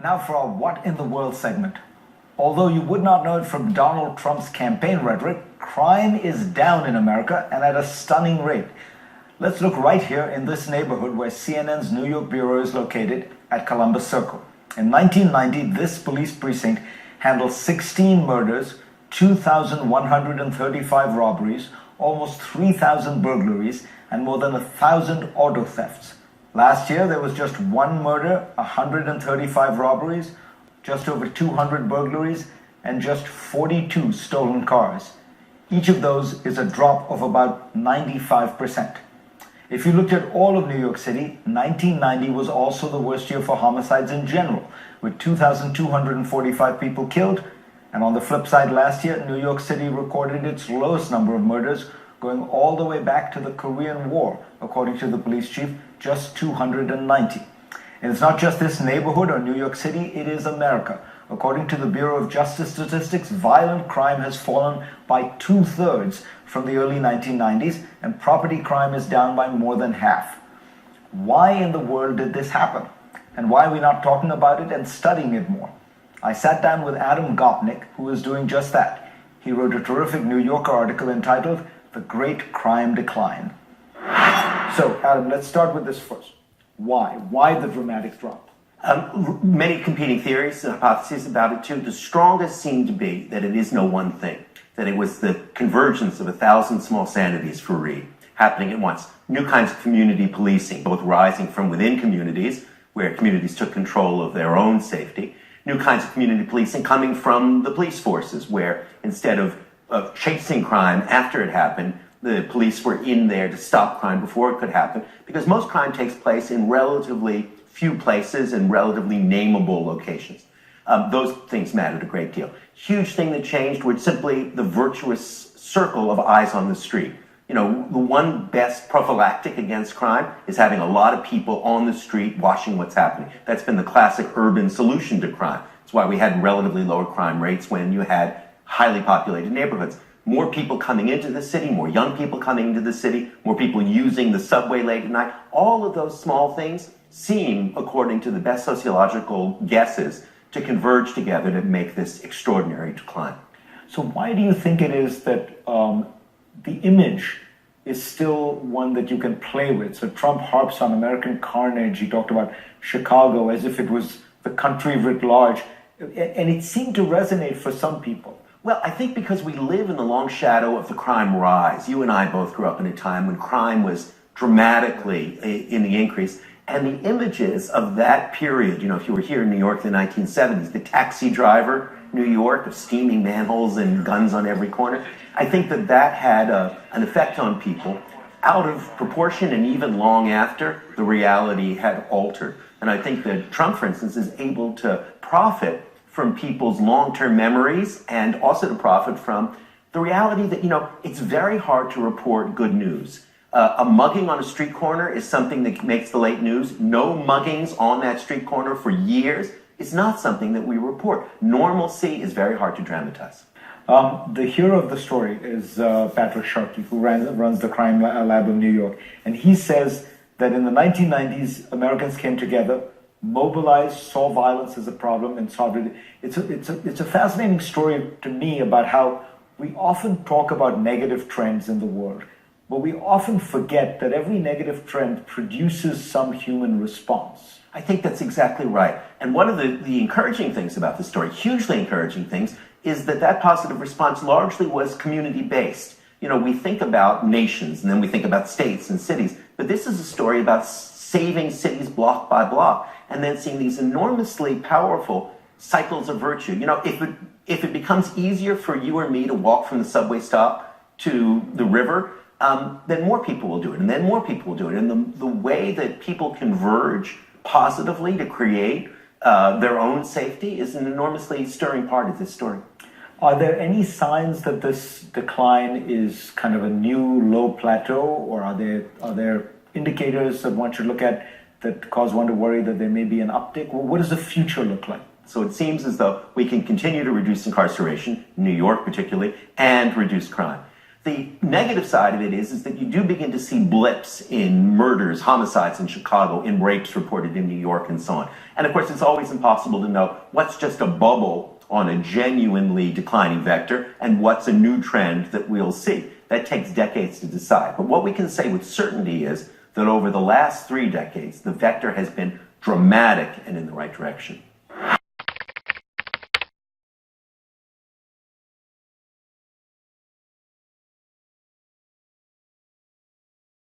Now for our What in the World segment. Although you would not know it from Donald Trump's campaign rhetoric, crime is down in America and at a stunning rate. Let's look right here in this neighborhood where CNN's New York bureau is located at Columbus Circle. In 1990, this police precinct handled 16 murders, 2,135 robberies, almost 3,000 burglaries, and more than 1,000 auto thefts. Last year, there was just one murder, 135 robberies, just over 200 burglaries, and just 42 stolen cars. Each of those is a drop of about 95%. If you looked at all of New York City, 1990 was also the worst year for homicides in general, with 2,245 people killed. And on the flip side, last year, New York City recorded its lowest number of murders, going all the way back to the Korean War, according to the police chief, just 290. And it's not just this neighborhood or New York City, it is America. According to the Bureau of Justice Statistics, violent crime has fallen by 2/3 from the early 1990s, and property crime is down by more than half. Why in the world did this happen? And why are we not talking about it and studying it more? I sat down with Adam Gopnick, who is doing just that. He wrote a terrific New Yorker article entitled The Great Crime Decline. So, Adam, let's start with this first. Why? Why the dramatic drop? Many competing theories and hypotheses about it too. The strongest seem to be that it is no one thing, that it was the convergence of 1,000 small sanities for Reed happening at once. New kinds of community policing, both rising from within communities, where communities took control of their own safety. New kinds of community policing coming from the police forces, where instead of chasing crime after it happened, the police were in there to stop crime before it could happen, because most crime takes place in relatively few places and relatively nameable locations. Those things mattered a great deal. Huge thing that changed was simply the virtuous circle of eyes on the street. You know, the one best prophylactic against crime is having a lot of people on the street watching what's happening. That's been the classic urban solution to crime. That's why we had relatively lower crime rates when you had highly populated neighborhoods. More people coming into the city, more young people coming into the city, more people using the subway late at night. All of those small things seem, according to the best sociological guesses, to converge together to make this extraordinary decline. So why do you think it is that the image is still one that you can play with? So Trump harps on American carnage. He talked about Chicago as if it was the country writ large. And it seemed to resonate for some people. Well, I think because we live in the long shadow of the crime rise. You and I both grew up in a time when crime was dramatically in the increase. And the images of that period, you know, if you were here in New York in the 1970s, the taxi driver, New York, of steaming manholes and guns on every corner, I think that that had an effect on people out of proportion, and even long after the reality had altered. And I think that Trump, for instance, is able to profit from people's long-term memories and also to profit from the reality that, you know, it's very hard to report good news. A mugging on a street corner is something that makes the late news. No muggings on that street corner for years is not something that we report. Normalcy is very hard to dramatize. The hero of the story is Patrick Sharkey, who runs the crime lab in New York. And he says that in the 1990s, Americans came together, mobilized, saw violence as a problem, and solved it. It's a fascinating story to me about how we often talk about negative trends in the world, but we often forget that every negative trend produces some human response. I think that's exactly right. And one of the encouraging things about this story, hugely encouraging things, is that that positive response largely was community-based. You know, we think about nations, and then we think about states and cities, but this is a story about saving cities block by block, and then seeing these enormously powerful cycles of virtue. You know, if it becomes easier for you or me to walk from the subway stop to the river, then more people will do it, and then more people will do it. And the way that people converge positively to create their own safety is an enormously stirring part of this story. Are there any signs that this decline is kind of a new low plateau, or are there indicators that one should look at that cause one to worry that there may be an uptick? Well, what does the future look like? So it seems as though we can continue to reduce incarceration, New York particularly, and reduce crime. The negative side of it is that you do begin to see blips in murders, homicides in Chicago, in rapes reported in New York, and so on. And of course, it's always impossible to know what's just a bubble on a genuinely declining vector and what's a new trend that we'll see. That takes decades to decide. But what we can say with certainty is that over the last 3 decades, the vector has been dramatic and in the right direction.